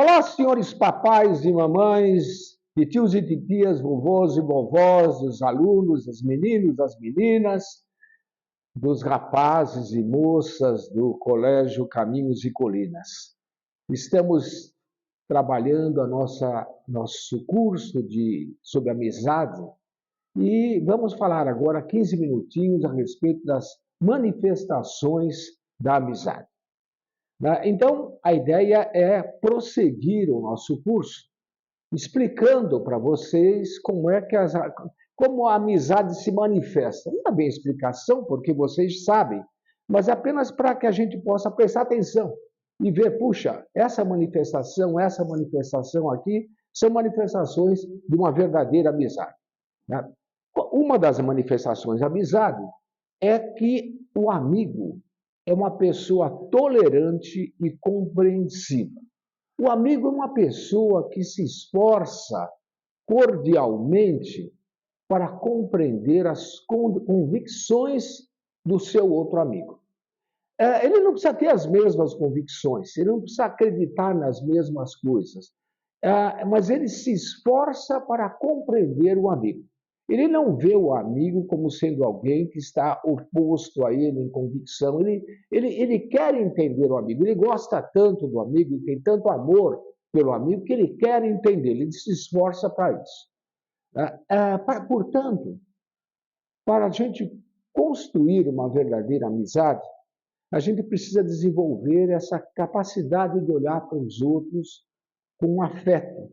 Olá, senhores papais e mamães, e tios e titias, vovôs e vovós, dos alunos, dos meninos, das meninas, dos rapazes e moças do Colégio Caminhos e Colinas. Estamos trabalhando nosso curso sobre amizade e vamos falar agora 15 minutinhos a respeito das manifestações da amizade. Então, a ideia é prosseguir o nosso curso, explicando para vocês como a amizade se manifesta. Não é bem explicação, porque vocês sabem, mas apenas para que a gente possa prestar atenção e ver, puxa, essa manifestação aqui, são manifestações de uma verdadeira amizade. Uma das manifestações da amizade é que o amigo é uma pessoa tolerante e compreensiva. O amigo é uma pessoa que se esforça cordialmente para compreender as convicções do seu outro amigo. Ele não precisa ter as mesmas convicções, ele não precisa acreditar nas mesmas coisas, mas ele se esforça para compreender o amigo. Ele não vê o amigo como sendo alguém que está oposto a ele em convicção. Ele quer entender o amigo. Ele gosta tanto do amigo, tem tanto amor pelo amigo, que ele quer entender. Ele se esforça para isso. Portanto, para a gente construir uma verdadeira amizade, a gente precisa desenvolver essa capacidade de olhar para os outros com afeto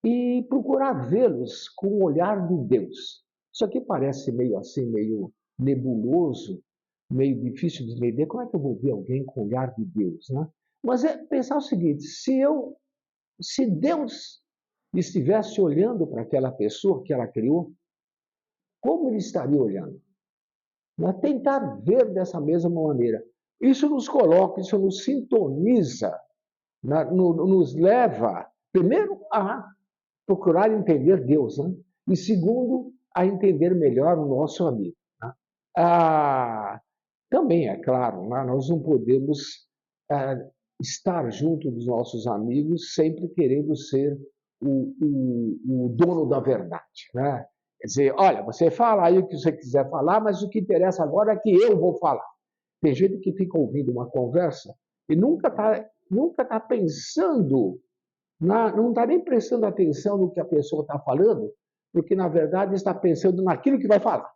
e procurar vê-los com o olhar de Deus. Isso aqui parece meio assim, meio nebuloso, meio difícil de entender. Como é que eu vou ver alguém com o olhar de Deus, né? Mas é pensar o seguinte: se Deus estivesse olhando para aquela pessoa que ela criou, como ele estaria olhando? Tentar ver dessa mesma maneira. Isso nos coloca, isso nos sintoniza, nos leva, primeiro, a procurar entender Deus, né? E segundo, a entender melhor o nosso amigo. Né? Também, é claro, né? Nós não podemos estar junto dos nossos amigos sempre querendo ser o dono da verdade. Né? Quer dizer, olha, você fala aí o que você quiser falar, mas o que interessa agora é que eu vou falar. Tem gente que fica ouvindo uma conversa e nunca tá pensando, não está nem prestando atenção no que a pessoa está falando, porque, na verdade, está pensando naquilo que vai falar.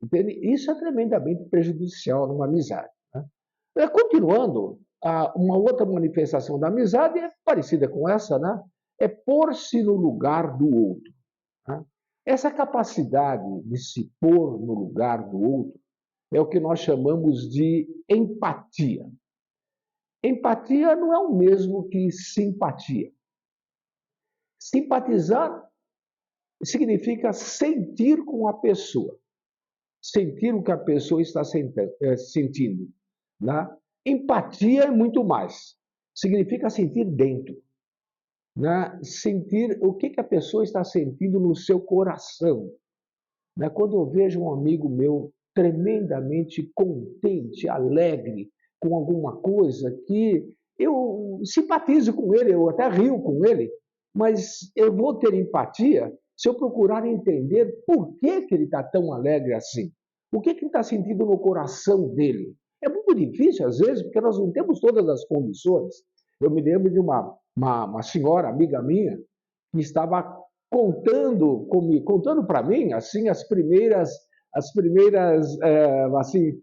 Entende? Isso é tremendamente prejudicial numa amizade. Né? Continuando, uma outra manifestação da amizade é parecida com essa, né? É pôr-se no lugar do outro. Né? Essa capacidade de se pôr no lugar do outro é o que nós chamamos de empatia. Empatia não é o mesmo que simpatia. Simpatizar significa sentir com a pessoa, sentir o que a pessoa está sentindo. Né? Empatia é muito mais, significa sentir dentro, né? Sentir o que a pessoa está sentindo no seu coração. Né? Quando eu vejo um amigo meu tremendamente contente, alegre com alguma coisa, que eu simpatizo com ele, eu até rio com ele, mas eu vou ter empatia se eu procurar entender por que ele está tão alegre assim. O que ele está sentindo no coração dele. É muito difícil, às vezes, porque nós não temos todas as condições. Eu me lembro de uma senhora, amiga minha, que estava contando para mim assim as primeiras assim,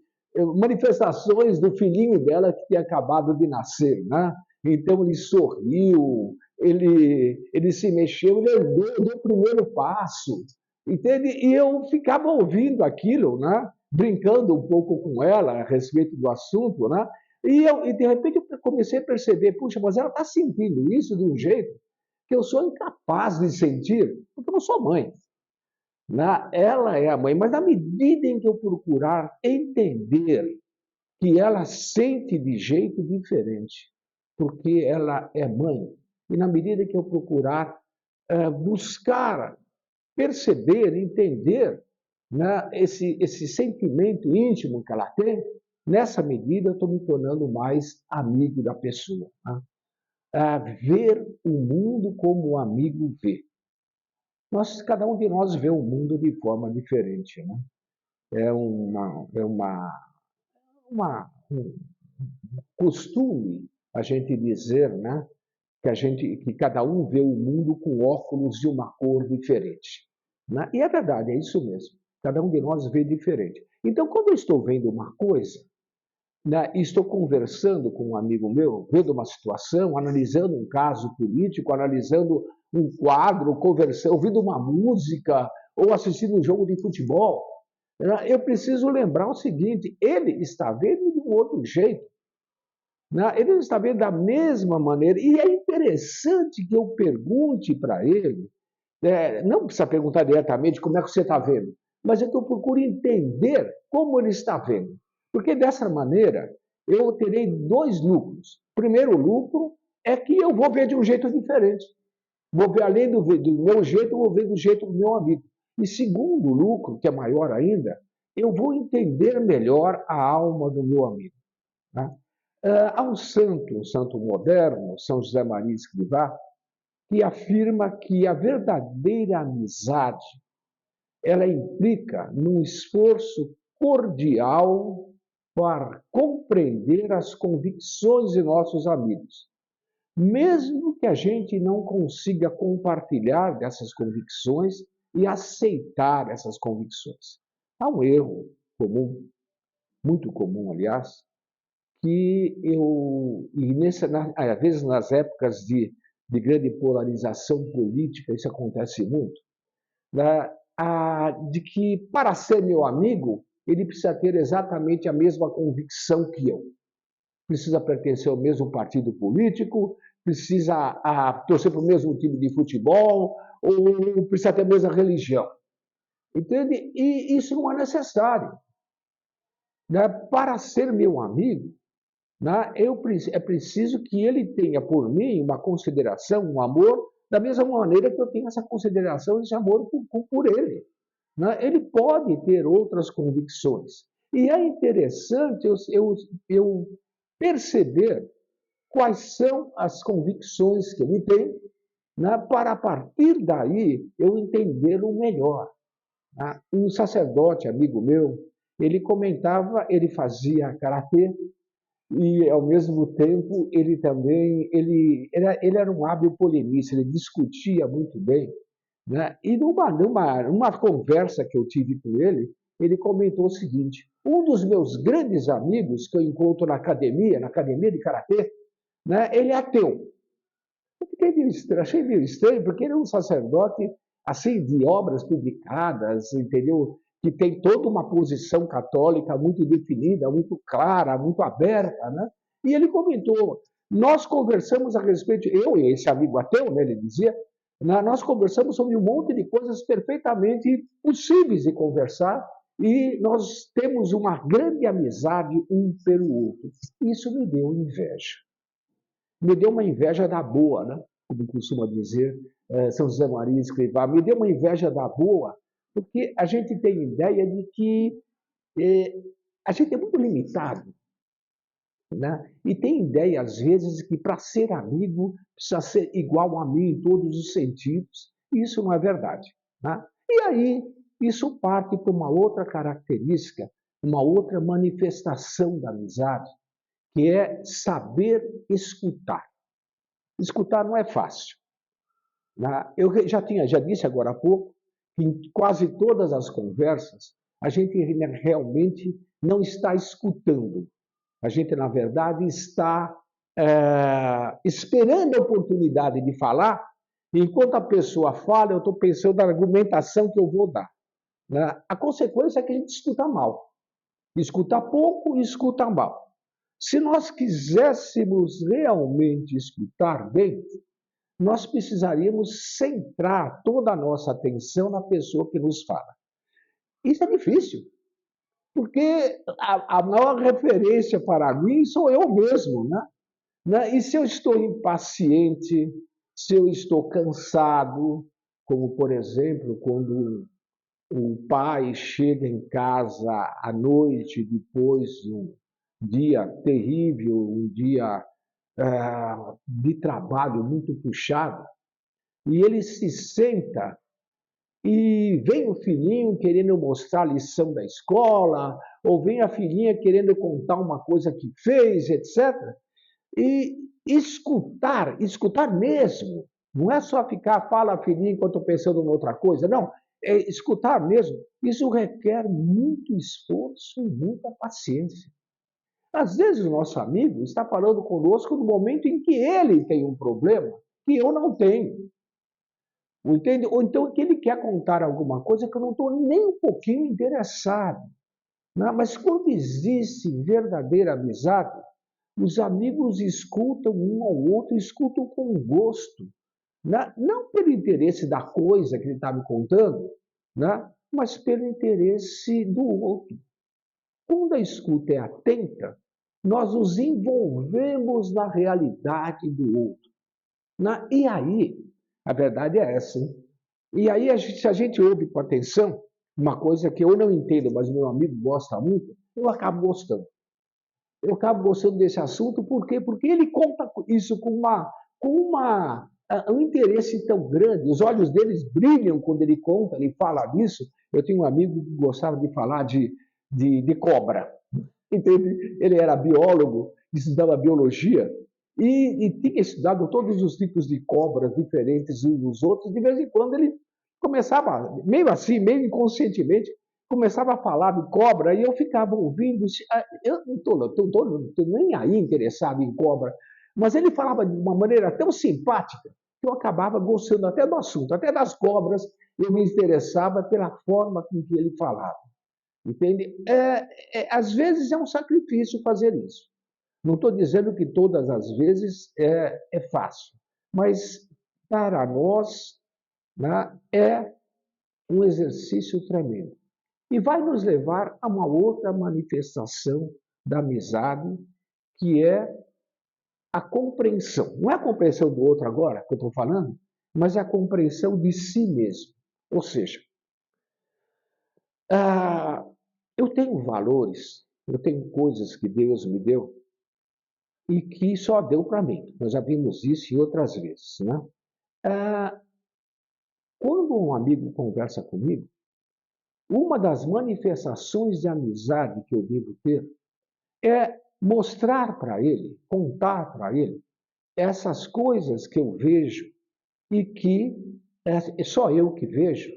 manifestações do filhinho dela que tinha acabado de nascer, né? Então ele sorriu, ele se mexeu, ele deu o primeiro passo, entende? E eu ficava ouvindo aquilo, né? Brincando um pouco com ela a respeito do assunto, né? E de repente eu comecei a perceber, puxa, mas ela está sentindo isso de um jeito que eu sou incapaz de sentir, porque eu não sou mãe. Ela é a mãe, mas na medida em que eu procurar entender que ela sente de jeito diferente, porque ela é mãe, e na medida que eu procurar buscar, perceber, entender, né, esse sentimento íntimo que ela tem, nessa medida eu estou me tornando mais amigo da pessoa. Né? ver o mundo como o amigo vê. Cada um de nós vê o mundo de forma diferente, né? Um costume a gente dizer, né, que cada um vê o mundo com óculos de uma cor diferente, né? E é verdade, é isso mesmo. Cada um de nós vê diferente. Então, quando eu estou vendo uma coisa, né, e estou conversando com um amigo meu, vendo uma situação, analisando um caso político, analisando um quadro, conversando, ouvindo uma música ou assistindo um jogo de futebol, né, eu preciso lembrar o seguinte: ele está vendo de um outro jeito. Né? Ele está vendo da mesma maneira. E é interessante que eu pergunte para ele, não precisa perguntar diretamente como é que você está vendo, mas é que eu procuro entender como ele está vendo. Porque dessa maneira eu terei dois lucros. O primeiro lucro é que eu vou ver de um jeito diferente. Vou ver além do meu jeito, eu vou ver do jeito do meu amigo. E segundo lucro, que é maior ainda, eu vou entender melhor a alma do meu amigo. Né? Há um santo moderno, São José Maria Escrivá, que afirma que a verdadeira amizade ela implica num esforço cordial para compreender as convicções de nossos amigos, mesmo que a gente não consiga compartilhar dessas convicções e aceitar essas convicções. Há um erro comum, muito comum, aliás, às vezes nas épocas de grande polarização política, isso acontece muito, né, de que para ser meu amigo, ele precisa ter exatamente a mesma convicção que eu. Precisa pertencer ao mesmo partido político, precisa torcer para o mesmo time de futebol, ou precisa ter a mesma religião. Entende? E isso não é necessário. Né? Para ser meu amigo, né, é preciso que ele tenha por mim uma consideração, um amor, da mesma maneira que eu tenho essa consideração, esse amor por ele. Né? Ele pode ter outras convicções. E é interessante eu perceber quais são as convicções que ele tem, né, para a partir daí eu entendê-lo melhor. Né? Um sacerdote, amigo meu, ele comentava, ele fazia karatê, e ao mesmo tempo ele também ele era um hábil polemista, ele discutia muito bem, né? E numa conversa que eu tive com ele comentou o seguinte: um dos meus grandes amigos que eu encontro na academia de karatê, né? Ele é ateu. Achei meio estranho, porque ele é um sacerdote assim de obras publicadas, entendeu? Que tem toda uma posição católica muito definida, muito clara, muito aberta, né? E ele comentou, nós conversamos a respeito, eu e esse amigo ateu, né, ele dizia, nós conversamos sobre um monte de coisas perfeitamente possíveis de conversar e nós temos uma grande amizade um pelo outro. Isso me deu inveja. Me deu uma inveja da boa, né? Como costuma dizer São José Maria Escrivá, me deu uma inveja da boa, porque a gente tem ideia de que a gente é muito limitado, né? E tem ideia, às vezes, que para ser amigo precisa ser igual a mim em todos os sentidos, e isso não é verdade. Né? E aí, isso parte para uma outra característica, uma outra manifestação da amizade, que é saber escutar. Escutar não é fácil. Eu já disse agora há pouco que em quase todas as conversas a gente realmente não está escutando. A gente, na verdade, está esperando a oportunidade de falar, e enquanto a pessoa fala, eu estou pensando na argumentação que eu vou dar. A consequência é que a gente escuta mal. Escuta pouco e escuta mal. Se nós quiséssemos realmente escutar bem, nós precisaríamos centrar toda a nossa atenção na pessoa que nos fala. Isso é difícil, porque a maior referência para mim sou eu mesmo, né? E se eu estou impaciente, se eu estou cansado, como por exemplo, quando o pai chega em casa à noite depois de um dia terrível, um dia de trabalho muito puxado, e ele se senta e vem o filhinho querendo mostrar a lição da escola, ou vem a filhinha querendo contar uma coisa que fez, etc. E escutar mesmo. Não é só ficar, fala filhinha enquanto pensando em outra coisa, não. É escutar mesmo. Isso requer muito esforço e muita paciência. Às vezes o nosso amigo está falando conosco no momento em que ele tem um problema que eu não tenho. Entende? Ou então que ele quer contar alguma coisa que eu não estou nem um pouquinho interessado. Né? Mas quando existe verdadeira amizade, os amigos escutam um ao outro, escutam com gosto. Né? Não pelo interesse da coisa que ele está me contando, né? Mas pelo interesse do outro. Quando a escuta é atenta, nós nos envolvemos na realidade do outro. E aí, a verdade é essa, hein? E aí, se a gente ouve com atenção, uma coisa que eu não entendo, mas o meu amigo gosta muito, eu acabo gostando. Eu acabo gostando desse assunto, por quê? Porque ele conta isso com um interesse tão grande. Os olhos deles brilham quando ele conta, ele fala disso. Eu tinha um amigo que gostava de falar de cobra. Entende? Ele era biólogo, estudava biologia e tinha estudado todos os tipos de cobras diferentes uns dos outros. De vez em quando ele começava, meio assim, meio inconscientemente, começava a falar de cobra e eu ficava ouvindo. Eu não estou nem aí interessado em cobra, mas ele falava de uma maneira tão simpática que eu acabava gostando até do assunto, até das cobras. Eu me interessava pela forma com que ele falava. Entende? Às vezes é um sacrifício fazer isso. Não estou dizendo que todas as vezes é fácil, mas para nós, né, é um exercício tremendo. E vai nos levar a uma outra manifestação da amizade, que é a compreensão. Não é a compreensão do outro agora que eu estou falando, mas é a compreensão de si mesmo. Ou seja, eu tenho valores, eu tenho coisas que Deus me deu e que só deu para mim. Nós já vimos isso em outras vezes. Né? Quando um amigo conversa comigo, uma das manifestações de amizade que eu devo ter é mostrar para ele, contar para ele essas coisas que eu vejo e que é só eu que vejo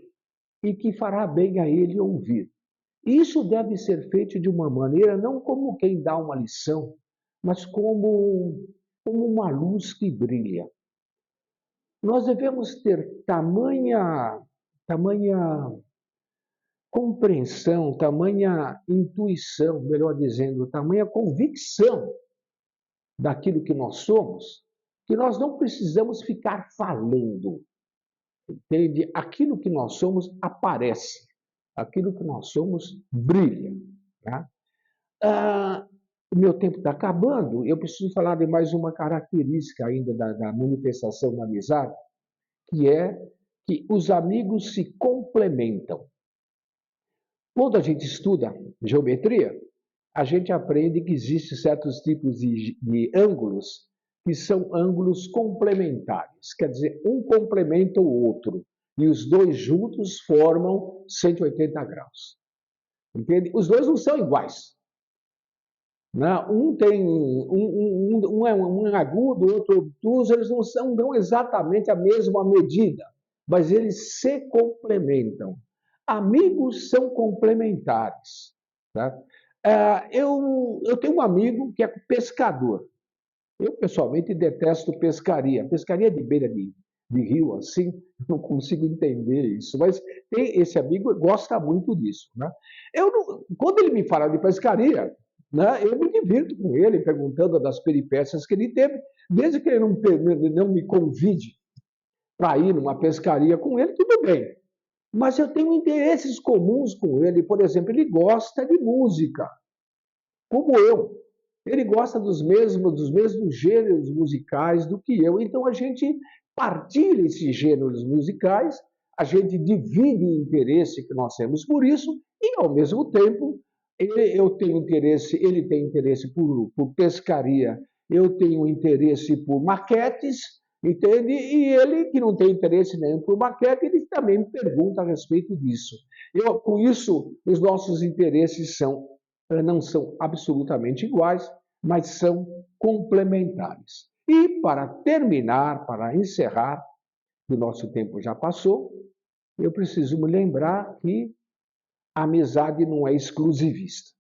e que fará bem a ele ouvir. Isso deve ser feito de uma maneira não como quem dá uma lição, mas como uma luz que brilha. Nós devemos ter tamanha compreensão, tamanha intuição, melhor dizendo, tamanha convicção daquilo que nós somos, que nós não precisamos ficar falando. Entende? Aquilo que nós somos aparece, aquilo que nós somos brilha. Tá? O meu tempo está acabando, eu preciso falar de mais uma característica ainda da manifestação da amizade, que é que os amigos se complementam. Quando a gente estuda geometria, a gente aprende que existem certos tipos de ângulos que são ângulos complementares, quer dizer, um complementa o outro, e os dois juntos formam 180 graus. Entende? Os dois não são iguais. Um tem um agudo, outro obtuso, eles não dão exatamente a mesma medida, mas eles se complementam. Amigos são complementares. Tá? Eu tenho um amigo que é pescador. Eu, pessoalmente, detesto pescaria. Pescaria de beira de rio, assim, não consigo entender isso. Mas esse amigo gosta muito disso. Né? Quando ele me fala de pescaria, né, eu me divirto com ele, perguntando das peripécias que ele teve, desde que ele não me convide para ir numa pescaria com ele, tudo bem. Mas eu tenho interesses comuns com ele. Por exemplo, ele gosta de música, como eu. Ele gosta dos mesmos gêneros musicais do que eu. Então a gente partilha esses gêneros musicais, a gente divide o interesse que nós temos por isso e, ao mesmo tempo, eu tenho interesse, ele tem interesse por pescaria, eu tenho interesse por maquetes, entende? E ele, que não tem interesse nenhum por maquete, ele também me pergunta a respeito disso. Com isso, os nossos interesses não são absolutamente iguais, mas são complementares. E para terminar, para encerrar, que o nosso tempo já passou, eu preciso me lembrar que a amizade não é exclusivista.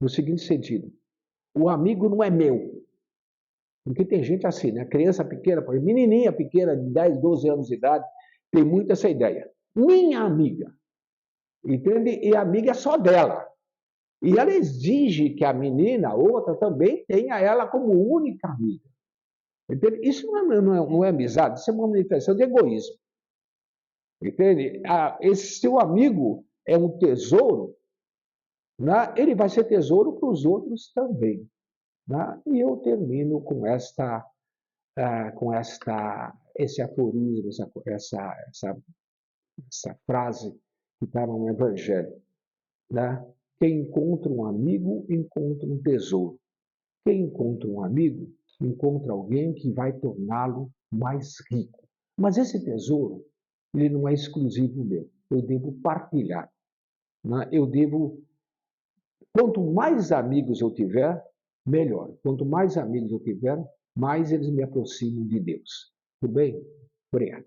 No seguinte sentido, o amigo não é meu. Porque tem gente assim, né? Criança pequena, menininha pequena de 10, 12 anos de idade, tem muito essa ideia. Minha amiga. Entende? E a amiga é só dela. E ela exige que a menina, a outra, também tenha ela como única amiga. Entende? Isso não é amizade, isso é uma manifestação de egoísmo. Entende? Esse seu amigo é um tesouro, né? Ele vai ser tesouro para os outros também. Né? E eu termino com esse aforismo, essa frase que está no Evangelho. Né? Quem encontra um amigo, encontra um tesouro. Quem encontra um amigo, encontra alguém que vai torná-lo mais rico. Mas esse tesouro, ele não é exclusivo meu. Eu devo partilhar. Né? Quanto mais amigos eu tiver, melhor. Quanto mais amigos eu tiver, mais eles me aproximam de Deus. Tudo bem? Obrigado.